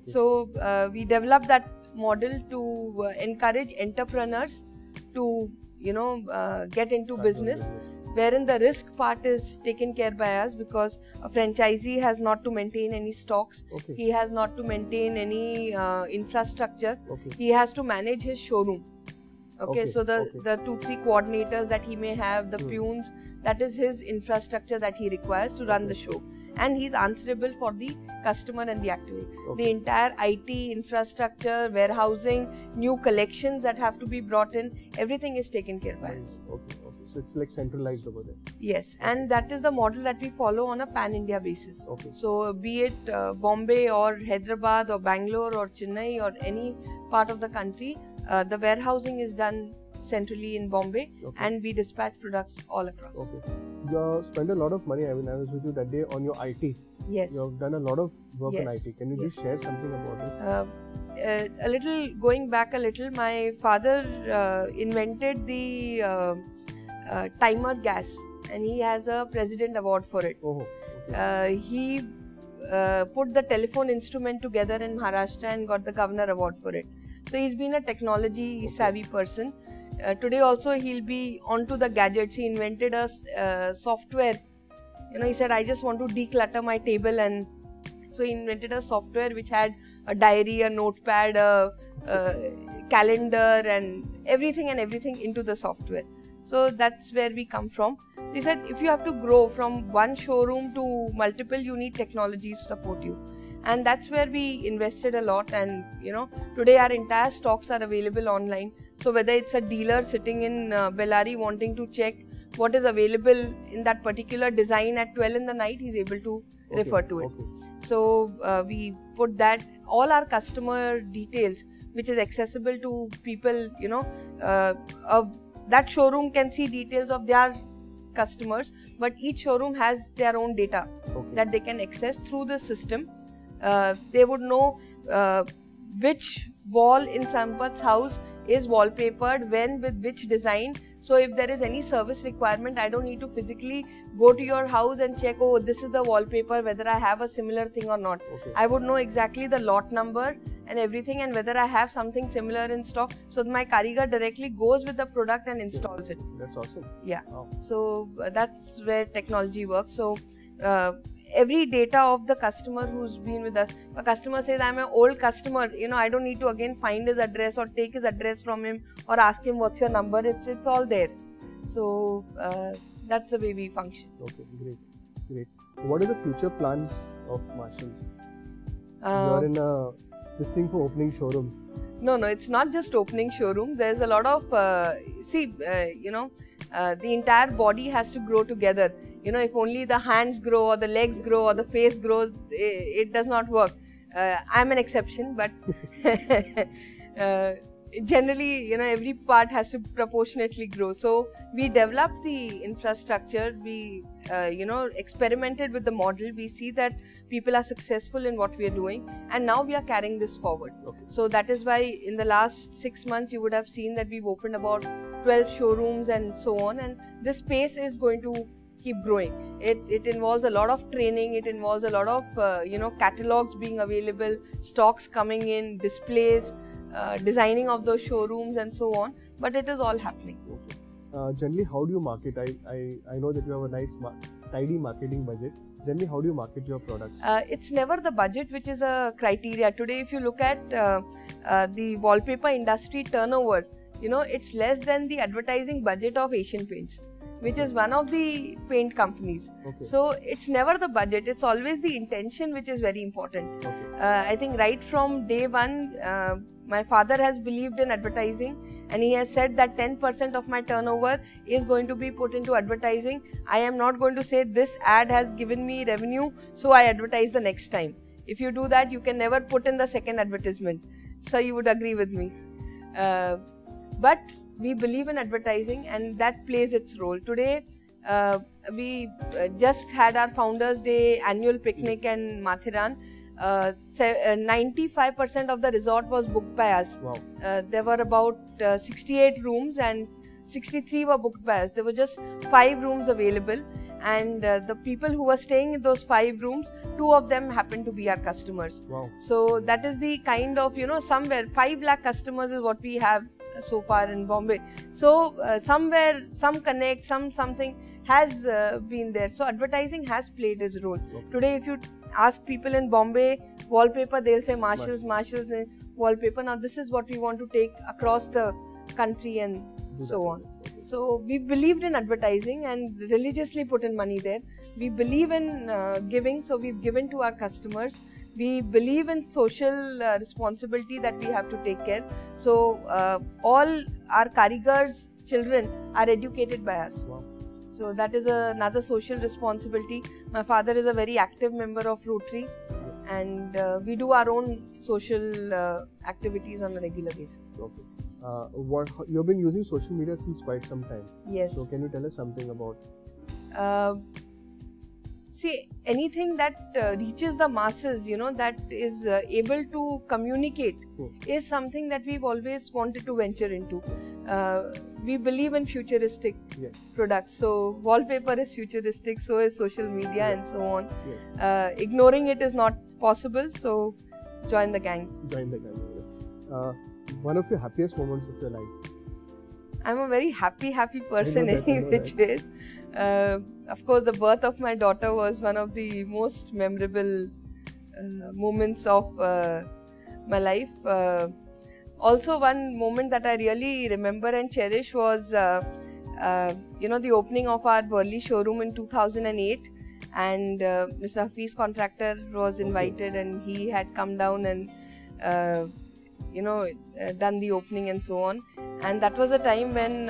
Okay. So we developed that model to encourage entrepreneurs to get into business, wherein the risk part is taken care by us, because a franchisee has not to maintain any stocks. Okay. He has not to maintain any infrastructure. Okay. He has to manage his showroom. Okay, so the 2-3 coordinators that he may have, the peons, that is his infrastructure that he requires to run the show, and he's answerable for the customer and the activity. The entire IT infrastructure, warehousing, new collections that have to be brought in, everything is taken care by us. Okay. So it's like centralized over there. Yes, and that is the model that we follow on a pan-India basis. Okay. So be it Bombay or Hyderabad or Bangalore or Chennai or any part of the country, the warehousing is done centrally in Bombay, and we dispatch products all across. Okay. You spend a lot of money. I mean, I was with you that day on your IT. Yes. You have done a lot of work on IT. Can you just share something about this? A little, going back a little, my father invented the timer gas, and he has a President Award for it. Oh, okay. He put the telephone instrument together in Maharashtra and got the Governor Award for it. So he's been a technology savvy person. Today also he'll be onto the gadgets. He invented a software. He said, I just want to declutter my table, and so he invented a software which had a diary, a notepad, a calendar, and everything into the software. So that's where we come from. He said, if you have to grow from one showroom to multiple, you need technologies to support you. And that's where we invested a lot, and today our entire stocks are available online. So whether it's a dealer sitting in Bellary wanting to check what is available in that particular design at 12 in the night, he's able to refer to it. So we put that, all our customer details, which is accessible to people, that showroom can see details of their customers, but each showroom has their own data that they can access through the system. They would know which wall in Sampath's house is wallpapered, when, with which design. So if there is any service requirement, I don't need to physically go to your house and check, oh, this is the wallpaper, whether I have a similar thing or not. I would know exactly the lot number and everything, and whether I have something similar in stock. So my Karigar directly goes with the product and installs it. That's awesome. Yeah. Wow. So that's where technology works. So every data of the customer who's been with us, a customer says, I'm an old customer, I don't need to again find his address or take his address from him or ask him what's your number. It's all there. So that's the way we function. Okay, great. What are the future plans of Marshalls? You're in this thing for opening showrooms. No, it's not just opening showrooms. There's a lot of the entire body has to grow together. If only the hands grow or the legs grow or the face grows, it does not work. I'm an exception, but generally, every part has to proportionately grow. So we developed the infrastructure. We, experimented with the model. We see that people are successful in what we are doing, and now we are carrying this forward. So that is why in the last 6 months you would have seen that we've opened about 12 showrooms and so on, and this space is going to keep growing. It involves a lot of training. It involves a lot of catalogs being available, stocks coming in, displays, designing of those showrooms and so on, but it is all happening. Generally, how do you market? I know that you have a nice tidy marketing budget. Generally, how do you market your products? It's never the budget which is a criteria. Today, if you look at the wallpaper industry turnover, it's less than the advertising budget of Asian Paints, which is one of the paint companies. So it's never the budget, it's always the intention which is very important. I think right from day one, my father has believed in advertising, and he has said that 10% of my turnover is going to be put into advertising. I am not going to say this ad has given me revenue, so I advertise the next time. If you do that, you can never put in the second advertisement. So you would agree with me. But we believe in advertising, and that plays its role. Today, we just had our Founders Day annual picnic in Mathiran. 95% of the resort was booked by us. Wow. There were about 68 rooms and 63 were booked by us. There were just 5 rooms available, and the people who were staying in those 5 rooms, 2 of them happened to be our customers. Wow. So that is the kind of, somewhere 5 lakh customers is what we have so far in Bombay. So somewhere some connect, something has been there. So advertising has played its role. Okay. Today if you ask people in Bombay wallpaper, they'll say Marshalls wallpaper. Now this is what we want to take across the country and so on. Okay. So we believed in advertising and religiously put in money there. We believe in giving, so we've given to our customers. We believe in social responsibility that we have to take care. So all our karigars' children are educated by us. Wow. So that is another social responsibility. My father is a very active member of Rotary, and we do our own social activities on a regular basis. Okay. You've been using social media since quite some time. Yes. So can you tell us something about? See, anything that reaches the masses, that is able to communicate, is something that we've always wanted to venture into. We believe in futuristic products. So wallpaper is futuristic, so is social media and so on. Yes. Ignoring it is not possible. So join the gang. Join the gang. One of your happiest moments of your life? I'm a very happy person in which ways. Of course, the birth of my daughter was one of the most memorable moments of my life. Also, one moment that I really remember and cherish was, the opening of our Worli showroom in 2008, and Mr. Hafiz Contractor was invited, and he had come down and done the opening and so on. And that was a time when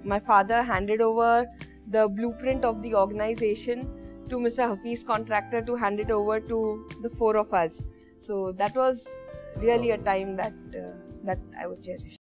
my father handed over the blueprint of the organization to Mr. Hafiz Contractor to hand it over to the 4 of us. So that was really a time that I would cherish.